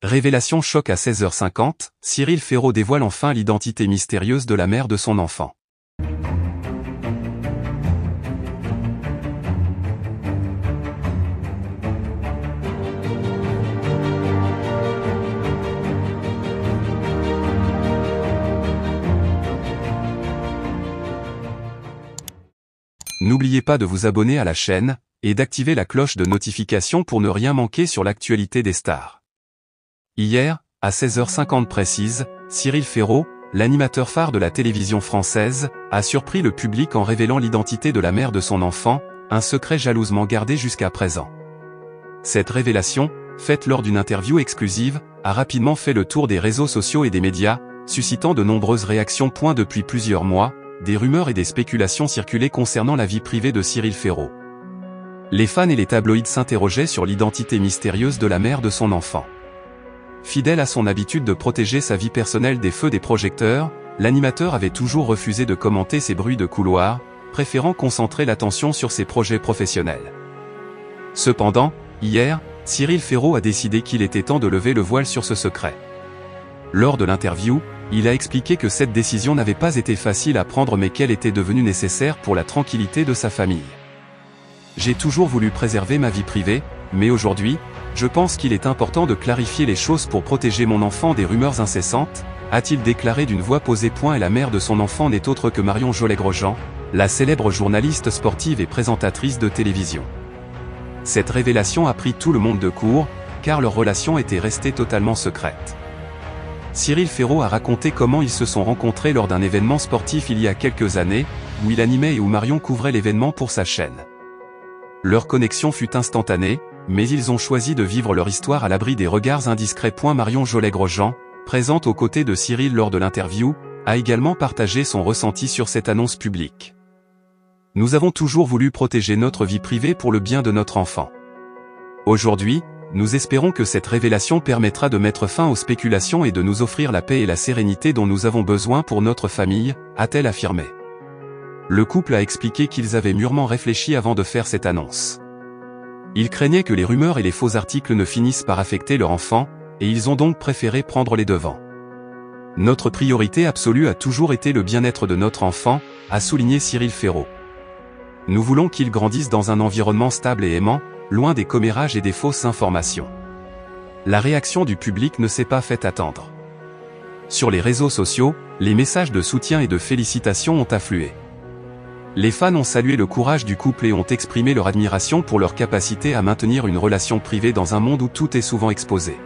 Révélation choc à 16h50, Cyril Ferraud dévoile enfin l'identité mystérieuse de la mère de son enfant. N'oubliez pas de vous abonner à la chaîne, et d'activer la cloche de notification pour ne rien manquer sur l'actualité des stars. Hier, à 16h50 précise, Cyril Ferraud, l'animateur phare de la télévision française, a surpris le public en révélant l'identité de la mère de son enfant, un secret jalousement gardé jusqu'à présent. Cette révélation, faite lors d'une interview exclusive, a rapidement fait le tour des réseaux sociaux et des médias, suscitant de nombreuses réactions. Depuis plusieurs mois, des rumeurs et des spéculations circulaient concernant la vie privée de Cyril Ferraud. Les fans et les tabloïds s'interrogeaient sur l'identité mystérieuse de la mère de son enfant. Fidèle à son habitude de protéger sa vie personnelle des feux des projecteurs, l'animateur avait toujours refusé de commenter ces bruits de couloir, préférant concentrer l'attention sur ses projets professionnels. Cependant, hier, Cyril Ferraud a décidé qu'il était temps de lever le voile sur ce secret. Lors de l'interview, il a expliqué que cette décision n'avait pas été facile à prendre mais qu'elle était devenue nécessaire pour la tranquillité de sa famille. « J'ai toujours voulu préserver ma vie privée, mais aujourd'hui, je pense qu'il est important de clarifier les choses pour protéger mon enfant des rumeurs incessantes », a-t-il déclaré d'une voix posée. Et la mère de son enfant n'est autre que Marion Jolet-Grosjean, la célèbre journaliste sportive et présentatrice de télévision. Cette révélation a pris tout le monde de court, car leur relation était restée totalement secrète. Cyril Ferraud a raconté comment ils se sont rencontrés lors d'un événement sportif il y a quelques années, où il animait et où Marion couvrait l'événement pour sa chaîne. Leur connexion fut instantanée, mais ils ont choisi de vivre leur histoire à l'abri des regards indiscrets. Marion Jolet-Grosjean, présente aux côtés de Cyril lors de l'interview, a également partagé son ressenti sur cette annonce publique. « Nous avons toujours voulu protéger notre vie privée pour le bien de notre enfant. Aujourd'hui, nous espérons que cette révélation permettra de mettre fin aux spéculations et de nous offrir la paix et la sérénité dont nous avons besoin pour notre famille », a-t-elle affirmé. Le couple a expliqué qu'ils avaient mûrement réfléchi avant de faire cette annonce. Ils craignaient que les rumeurs et les faux articles ne finissent par affecter leur enfant, et ils ont donc préféré prendre les devants. « Notre priorité absolue a toujours été le bien-être de notre enfant », a souligné Cyril Ferraud. « Nous voulons qu'il grandisse dans un environnement stable et aimant, loin des commérages et des fausses informations. » La réaction du public ne s'est pas fait attendre. Sur les réseaux sociaux, les messages de soutien et de félicitations ont afflué. Les fans ont salué le courage du couple et ont exprimé leur admiration pour leur capacité à maintenir une relation privée dans un monde où tout est souvent exposé.